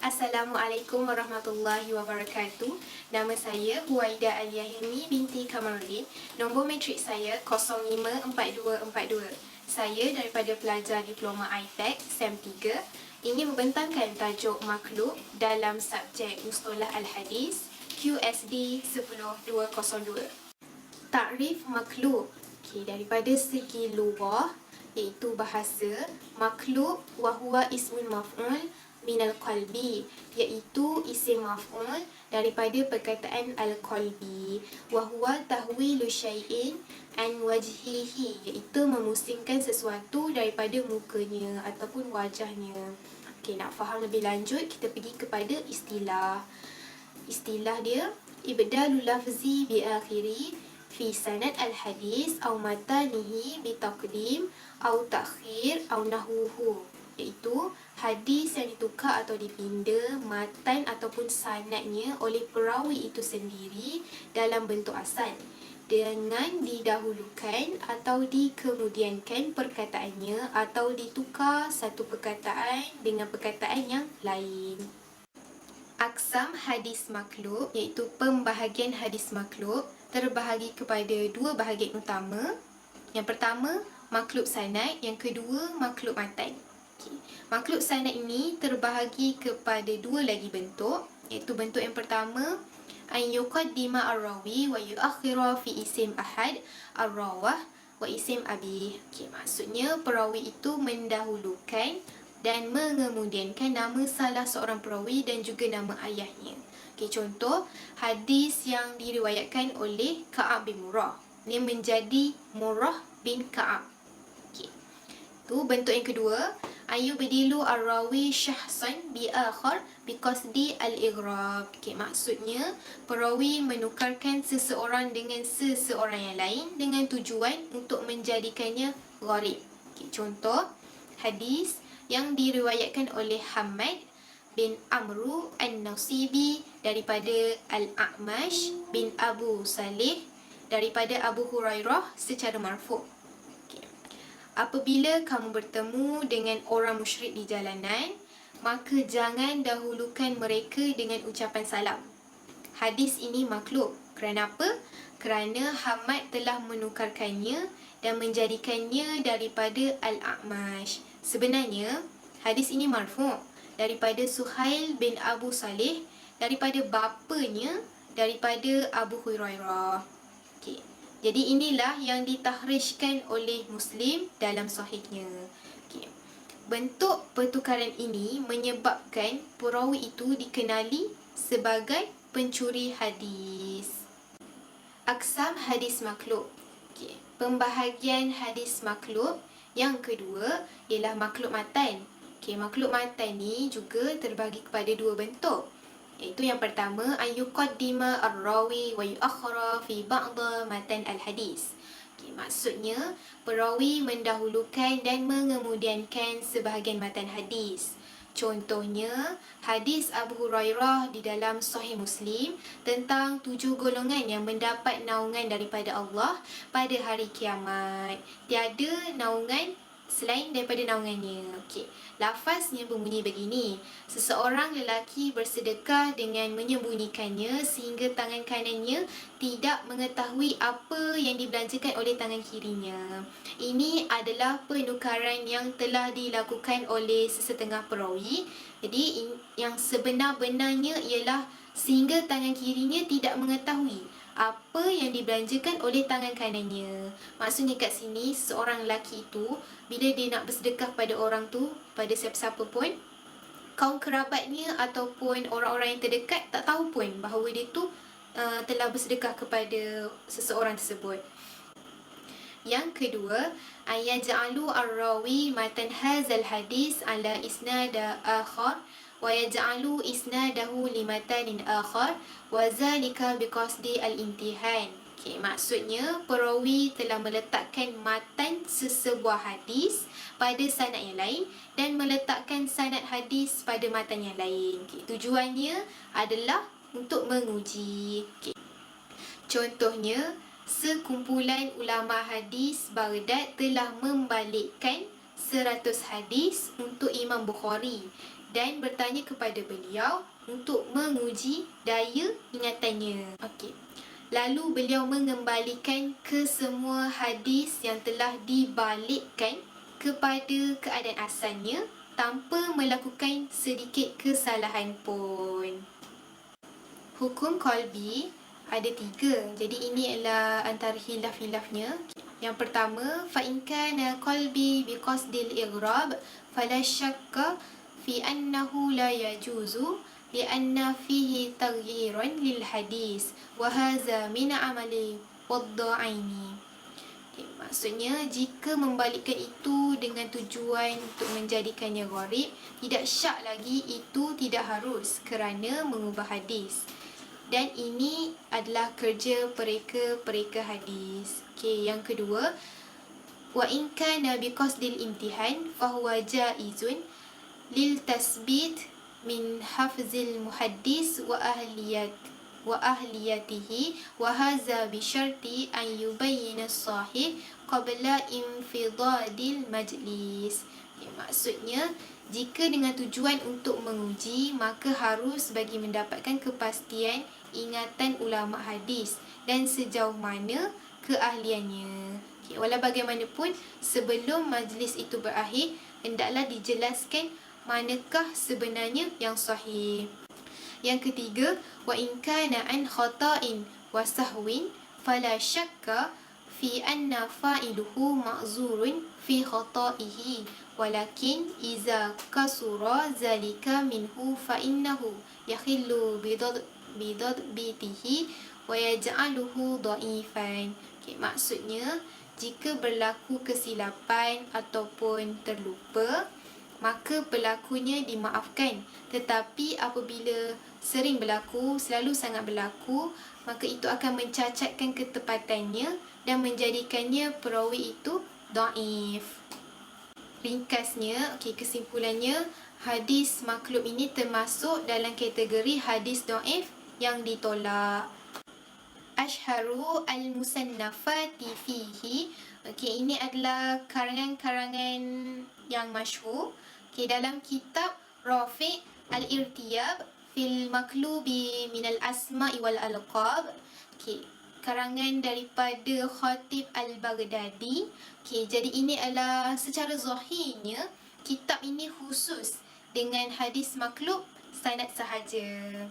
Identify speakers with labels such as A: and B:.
A: Assalamualaikum warahmatullahi wabarakatuh. Nama saya Huwaida Aliyahirmi binti Kamaluddin. Nombor matrik saya 054242. Saya daripada pelajar Diploma ITEC SEM 3 ingin membentangkan tajuk makhluk dalam subjek Mustalah Al-Hadis QSD 10202. Takrif makhluk daripada segi lughah iaitu bahasa, makhluk wahuwa ismun maf'ul minal qalbi iaitu isim maf'ul daripada perkataan al-qalbi, wahuwa tahwilu syai'in an wajhihi iaitu memusingkan sesuatu daripada mukanya ataupun wajahnya. Nak faham lebih lanjut, kita pergi kepada istilah. Istilah dia ibdalul lafzi bi akhiri fi sanad al-hadis au matanihi bi taqdim au ta'khir au nahuhu, iaitu hadis yang ditukar atau dipinda matan ataupun sanadnya oleh perawi itu sendiri dalam bentuk asal dengan didahulukan atau dikemudiankan perkataannya atau ditukar satu perkataan dengan perkataan yang lain. Aksam hadis makhluk iaitu pembahagian hadis makhluk terbahagi kepada dua bahagian utama. Yang pertama, makhluk sanad, yang kedua, makhluk matan. Makhluk sanad ini terbahagi kepada dua lagi bentuk, iaitu bentuk yang pertama, an yuqaddima ar-rawi wa yuakhira fi isim ahad ar-rawah wa isim abi. Maksudnya perawi itu mendahulukan dan mengemudiankan nama salah seorang perawi dan juga nama ayahnya. Contoh, hadis yang diriwayatkan oleh Ka'ab bin Murrah, dia menjadi Murrah bin Ka'ab. Itu bentuk yang kedua, ayubdilu ar-rawi syahsan bi akhar bi qasdi al-ighrab. Maksudnya perawi menukarkan seseorang dengan seseorang yang lain dengan tujuan untuk menjadikannya gharib. Contoh, hadis yang diriwayatkan oleh Hamad bin Amru an-Nasibi daripada Al-A'mash bin Abu Salih daripada Abu Hurairah secara marfu'. Apabila kamu bertemu dengan orang musyrik di jalanan, maka jangan dahulukan mereka dengan ucapan salam. Hadis ini makhluk. Kerana apa? Kerana Hamad telah menukarkannya dan menjadikannya daripada Al-A'mash. Sebenarnya, hadis ini marfu' daripada Suhail bin Abu Salih daripada bapanya daripada Abu Hurairah. Jadi inilah yang ditahrijkan oleh Muslim dalam sahihnya. Bentuk pertukaran ini menyebabkan perawi itu dikenali sebagai pencuri hadis. Aksam hadis makhluk. Pembahagian hadis makhluk yang kedua ialah makhluk matan. Makhluk matan ni juga terbagi kepada dua bentuk. Iaitu yang pertama, an yuqaddima ar-rawi wa yuakhara fi ba'd matan al-hadis. Maksudnya perawi mendahulukan dan mengemudiankan sebahagian matan hadis. Contohnya, hadis Abu Hurairah di dalam Sahih Muslim tentang 7 golongan yang mendapat naungan daripada Allah pada hari kiamat. Tiada naungan selain daripada naungannya. Lafaznya berbunyi begini: seseorang lelaki bersedekah dengan menyembunyikannya sehingga tangan kanannya tidak mengetahui apa yang dibelanjakan oleh tangan kirinya. Ini adalah penukaran yang telah dilakukan oleh sesetengah perawi. Jadi yang sebenar-benarnya ialah sehingga tangan kirinya tidak mengetahui apa yang dibelanjakan oleh tangan kanannya. Maksudnya kat sini, seorang lelaki itu bila dia nak bersedekah pada orang tu, pada siapa-siapa pun, kaum kerabatnya ataupun orang-orang yang terdekat tak tahu pun bahawa dia tu telah bersedekah kepada seseorang tersebut. Yang kedua, ayaj'alu ar-rawi matan hazal hadis ala isnada akhar wa yaj'alu isnadahu limatanin akhar wa zalika biqasdi al-imtihan. Maksudnya perawi telah meletakkan matan sesebuah hadis pada sanad yang lain dan meletakkan sanad hadis pada matan yang lain. Tujuannya adalah untuk menguji. Contohnya, sekumpulan ulama hadis Baghdad telah membalikkan 100 hadis untuk Imam Bukhari dan bertanya kepada beliau untuk menguji daya ingatannya. Okey. Lalu beliau mengembalikan ke semua hadis yang telah dibalikkan kepada keadaan asalnya tanpa melakukan sedikit kesalahan pun. Hukum Kolbi ada 3. Jadi ini adalah antara hilaf-hilafnya. Yang pertama, فَإِنْ كَانَ قَلْبِي بِقَصْدِ الْإِغْرَابِ فَلَا شَكَّ فِي أَنَّهُ لَا يَجُوزُ لِأَنَّ فِيهِ تَغْيِيرًا لِلْحَدِيثِ وَهَذَا مِنْ عَمَلِ وَالضَّعَيْنِ. Maksudnya, jika membalikkan itu dengan tujuan untuk menjadikannya gharib, tidak syak lagi itu tidak harus kerana mengubah hadis. Dan ini adalah kerja pereka hadis. Okey, yang kedua, wa in kana biqasdil imtihan fahuwa jaizun lil tasbit min hafzil muhaddis wa ahliyatihi wa hadza bi syarti an yubayyana as-sahih qabla infidadil majlis. Maksudnya, jika dengan tujuan untuk menguji, maka harus bagi mendapatkan kepastian ingatan ulama hadis dan sejauh mana keahliannya. Walau bagaimanapun, sebelum majlis itu berakhir, hendaklah dijelaskan manakah sebenarnya yang sahih. Yang ketiga, wa in kana an khata'in wa sahwin fala syakka fi anna fa'iluhu ma'zurun fi khata'ihi walakin iza kasura zalika minhu fa innahu yakhillu bidadbitihi wa yaj'aluhu dha'ifan. Maksudnya, jika berlaku kesilapan ataupun terlupa, maka pelakunya dimaafkan. Tetapi apabila sering berlaku, selalu sangat berlaku, maka itu akan mencacatkan ketepatannya dan menjadikannya perawi itu dhaif. Ringkasnya, kesimpulannya, hadis maklub ini termasuk dalam kategori hadis dhaif yang ditolak. Ashharu al-musannafati fihi. Ini adalah karangan-karangan yang masyhur. Dalam kitab Rafi' al-Irtiyab fil Maklubi minal Asma'i wal Alqab. Karangan daripada Khatib al-Baghdadi. Jadi ini adalah secara zahirnya kitab ini khusus dengan hadis maklub sanad sahaja.